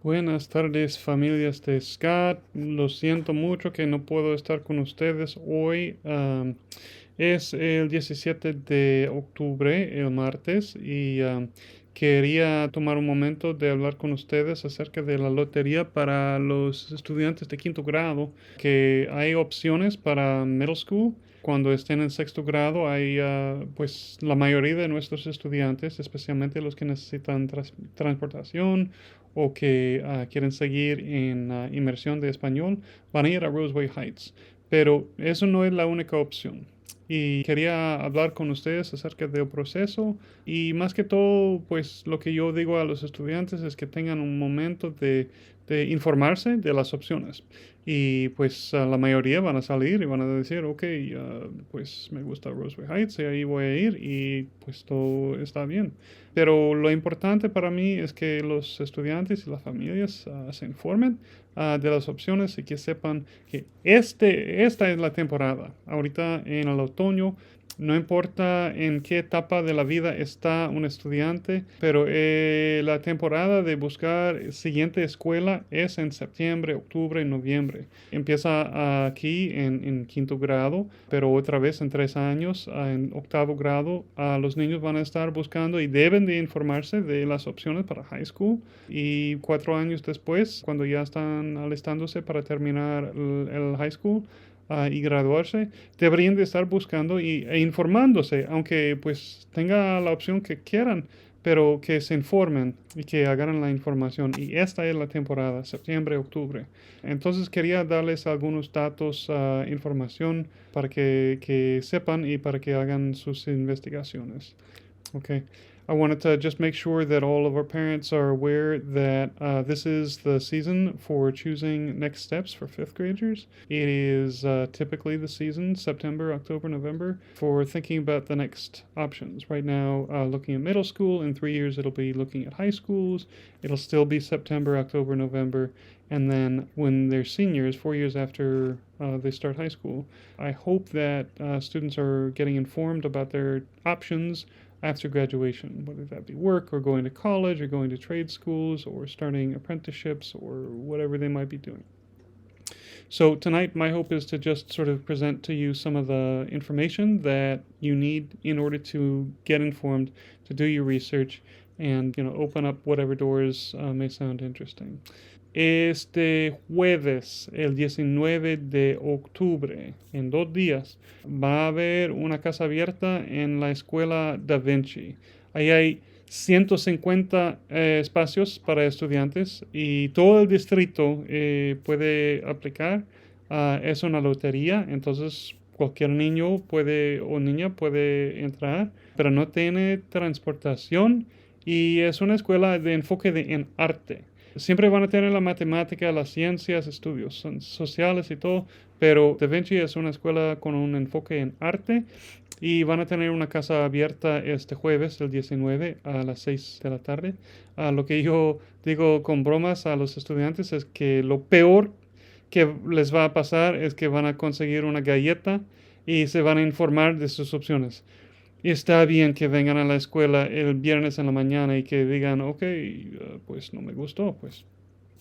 Buenas tardes, familias de SCAT. Lo siento mucho que no puedo estar con ustedes hoy. Es el 17 de octubre, el martes, y quería tomar un momento de hablar con ustedes acerca de la lotería para los estudiantes de quinto grado, que hay opciones para middle school. Cuando estén en sexto grado, hay, pues, la mayoría de nuestros estudiantes, especialmente los que necesitan transportación o que quieren seguir en inmersión de español, van a ir a Roseway Heights. Pero eso no es la única opción. Y quería hablar con ustedes acerca del proceso y más que todo, pues lo que yo digo a los estudiantes es que tengan un momento de informarse de las opciones. Y pues la mayoría van a salir y van a decir, ok, pues me gusta Roseway Heights y ahí voy a ir y pues todo está bien. Pero lo importante para mí es que los estudiantes y las familias se informen de las opciones y que sepan que esta es la temporada. Ahorita en el otoño, no importa en qué etapa de la vida está un estudiante, pero la temporada de buscar siguiente escuela es en septiembre, octubre y noviembre. Empieza aquí en quinto grado, pero otra vez en 3 años, en octavo grado, los niños van a estar buscando y deben de informarse de las opciones para high school. Y 4 años después, cuando ya están alistándose para terminar el high school, y graduarse, deberían de estar buscando e informándose, aunque pues tenga la opción que quieran, pero que se informen y que agarren la información. Y esta es la temporada, septiembre, octubre. Entonces quería darles algunos datos, información para que sepan y para que hagan sus investigaciones. Okay. I wanted to just make sure that all of our parents are aware that this is the season for choosing next steps for fifth graders. It is typically the season, September, October, November, for thinking about the next options. Right now, looking at middle school. In 3 years, it'll be looking at high schools. It'll still be September, October, November. And then when they're seniors, 4 years after they start high school, I hope that students are getting informed about their options after graduation, whether that be work or going to college or going to trade schools or starting apprenticeships or whatever they might be doing. So tonight, my hope is to just sort of present to you some of the information that you need in order to get informed, to do your research, and open up whatever doors may sound interesting. Este jueves, el 19 de octubre, en 2 días, va a haber una casa abierta en la escuela Davinci. Ahí hay 150 espacios para estudiantes y todo el distrito puede aplicar. Es una lotería, entonces cualquier niño puede o niña puede entrar, pero no tiene transportación y es una escuela de enfoque en arte. Siempre van a tener la matemática, las ciencias, estudios sociales y todo, pero Davinci es una escuela con un enfoque en arte y van a tener una casa abierta este jueves, el 19, a las 6 de la tarde. Lo que yo digo con bromas a los estudiantes es que lo peor que les va a pasar es que van a conseguir una galleta y se van a informar de sus opciones. Y está bien que vengan a la escuela el viernes en la mañana y que digan, ok, pues no me gustó, pues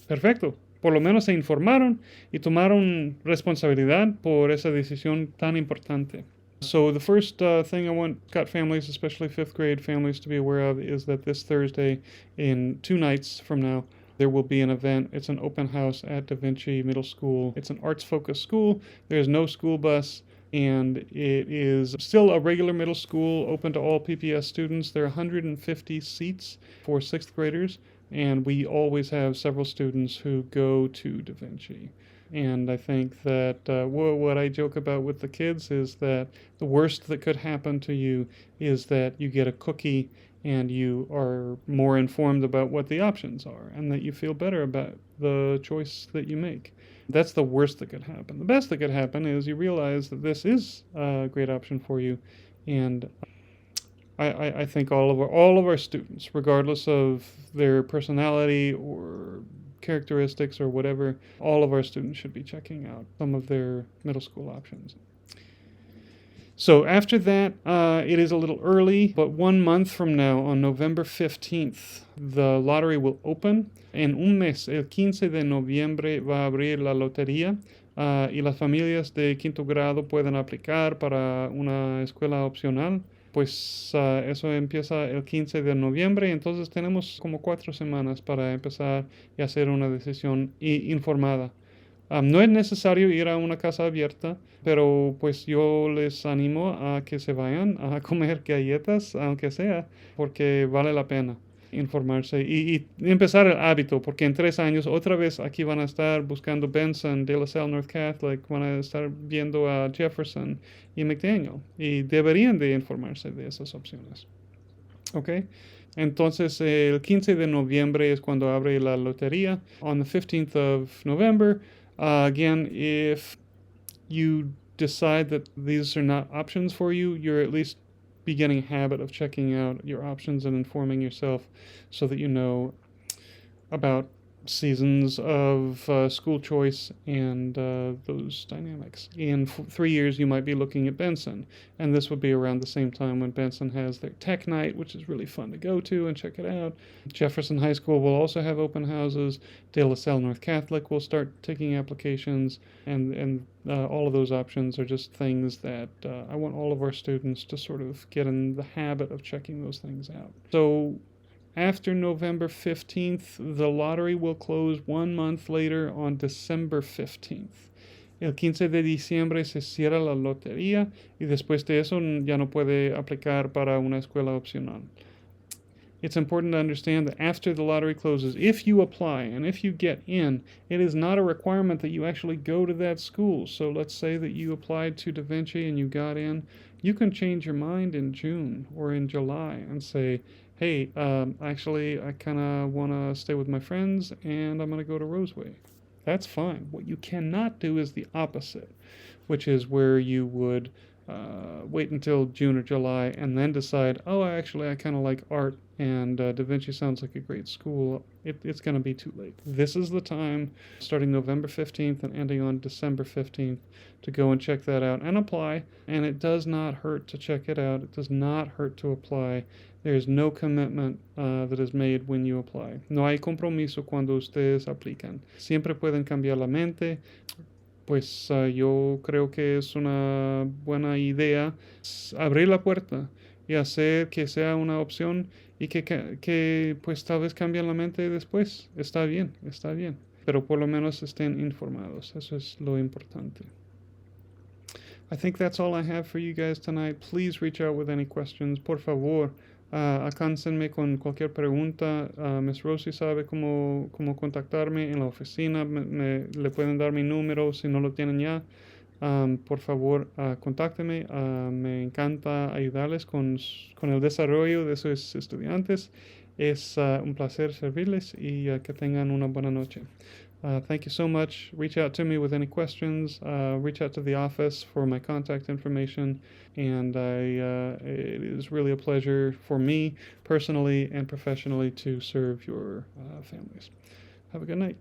perfecto. Por lo menos se informaron y tomaron responsabilidad por esa decisión tan importante. So the first thing I want Scott families, especially fifth grade families, to be aware of is that this Thursday, in 2 nights from now, there will be an event. It's an open house at Davinci Middle School. It's an arts-focused school. There's no school bus. And it is still a regular middle school open to all PPS students. There are 150 seats for sixth graders, and we always have several students who go to Davinci. And I think that what I joke about with the kids is that the worst that could happen to you is that you get a cookie and you are more informed about what the options are and that you feel better about the choice that you make. That's the worst that could happen. The best that could happen is you realize that this is a great option for you. And I think all of our students, regardless of their personality or characteristics or whatever, all of our students should be checking out some of their middle school options. So after that, it is a little early, but 1 month from now, on November 15th, the lottery will open. En un mes, el 15 de noviembre, va a abrir la lotería y las familias de quinto grado pueden aplicar para una escuela opcional. Pues eso empieza el 15 de noviembre, entonces tenemos como 4 semanas para empezar y hacer una decisión informada. No es necesario ir a una casa abierta, pero pues yo les animo a que se vayan a comer galletas, aunque sea, porque vale la pena informarse y empezar el hábito, porque en 3 años otra vez aquí van a estar buscando Benson, De La Salle North Catholic, van a estar viendo a Jefferson y McDaniel, y deberían de informarse de esas opciones. ¿Ok? Entonces, el 15 de noviembre es cuando abre la lotería. On the 15th of November, again, if you decide that these are not options for you, you're at least beginning a habit of checking out your options and informing yourself so that you know about seasons of school choice and those dynamics. In 3 years, you might be looking at Benson, and this would be around the same time when Benson has their tech night, which is really fun to go to and check it out. Jefferson High School will also have open houses. De La Salle North Catholic will start taking applications, and all of those options are just things that I want all of our students to sort of get in the habit of checking those things out. So after November 15th, the lottery will close 1 month later on December 15th. El 15 de diciembre se cierra la lotería y después de eso ya no puede aplicar para una escuela opcional. It's important to understand that after the lottery closes, if you apply and if you get in, it is not a requirement that you actually go to that school. So let's say that you applied to Davinci and you got in. You can change your mind in June or in July and say, hey, actually, I kind of want to stay with my friends and I'm going to go to Roseway. That's fine. What you cannot do is the opposite, which is where you would wait until June or July and then decide, oh, actually, I kind of like art and Davinci sounds like a great school. It's going to be too late. This is the time, starting November 15th and ending on December 15th, to go and check that out and apply. And it does not hurt to check it out. It does not hurt to apply. There is no commitment that is made when you apply. No hay compromiso cuando ustedes aplican. Siempre pueden cambiar la mente. Pues yo creo que es una buena idea abrir la puerta y hacer que sea una opción y que pues tal vez cambien la mente después. Está bien, está bien. Pero por lo menos estén informados. Eso es lo importante. I think that's all I have for you guys tonight. Please reach out with any questions. Por favor, alcáncenme con cualquier pregunta. Miss Rosie sabe cómo contactarme en la oficina. Le pueden dar mi número si no lo tienen ya. Por favor, contáctenme. Me encanta ayudarles con el desarrollo de sus estudiantes. Es un placer servirles y que tengan una buena noche. Thank you so much. Reach out to me with any questions. Reach out to the office for my contact information. And it is really a pleasure for me personally and professionally to serve your families. Have a good night.